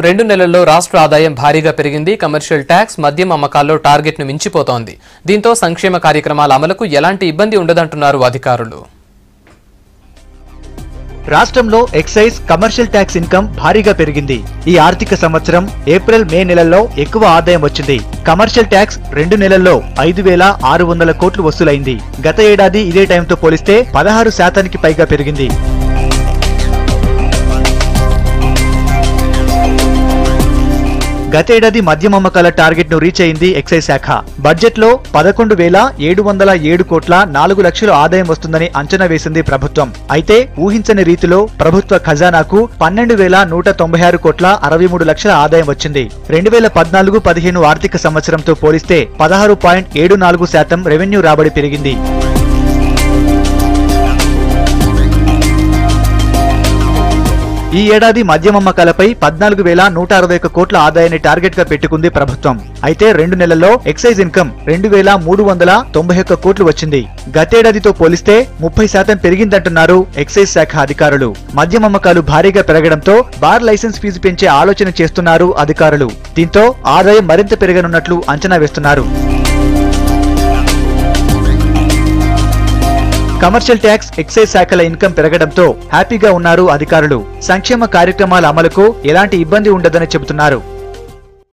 2 నెలల్లో రాష్ట్ర ఆదాయం భారీగా పెరిగింది. కమర్షియల్ ట్యాక్స్ మద్యం అమ్మకాల్లో టార్గెట్ ను మించిపోతోంది. దీంతో సంక్షేమ కార్యక్రమాల అమలుకు ఎలాంటి ఇబ్బంది ఉండదంటున్నారు అధికారులు. రాష్ట్రంలో ఎక్సైజ్ కమర్షియల్ ట్యాక్స్ ఇన్కమ్ భారీగా పెరిగింది. ఈ ఆర్థిక సంవత్సరం ఏప్రిల్ మే నెలల్లో ఎక్కువ ఆదాయం వచ్చింది. కమర్షియల్ ట్యాక్స్ 2 నెలల్లో 5,600 కోట్లు వసూలైంది. గత ఏడాది ఇదే టైంతో పోలిస్తే 16% పైగా పెరిగింది. గతేడాది మద్యం అమ్మకాల టార్గెట్ ను రీచ్ అయింది ఎక్సైజ్ శాఖ. బడ్జెట్ లో 11,707 కోట్ల 4 లక్షల ఆదాయం వస్తుందని అంచనా వేసింది ప్రభుత్వం. అయితే ఊహించని రీతిలో ప్రభుత్వ ఖజానాకు 12,196 కోట్ల 63 లక్షల ఆదాయం వచ్చింది. 2014-15 ఆర్థిక సంవత్సరంతో పోలిస్తే 16.74% రెవెన్యూ రాబడి పెరిగింది. ఈ ఏడాది మద్యం అమ్మకాలపై 14,161 కోట్ల ఆదాయాన్ని టార్గెట్ గా పెట్టుకుంది ప్రభుత్వం. అయితే 2 నెలల్లో ఎక్సైజ్ ఇన్కమ్ 2,391 కోట్లు వచ్చింది. గతేడాదితో పోలిస్తే 30% పెరిగిందంటున్నారు ఎక్సైజ్ శాఖ అధికారులు. మద్యం అమ్మకాలు భారీగా పెరగడంతో బార్ లైసెన్స్ ఫీజు పెంచే ఆలోచన చేస్తున్నారు అధికారులు. దీంతో ఆదాయం మరింత పెరగనున్నట్లు అంచనా వేస్తున్నారు. కమర్షియల్ ట్యాక్స్, ఎక్సైజ్ శాఖల ఇన్కమ్ పెరగడంతో హ్యాపీగా ఉన్నారు అధికారులు. సంక్షేమ కార్యక్రమాల అమలుకు ఎలాంటి ఇబ్బంది ఉండదని చెబుతున్నారు.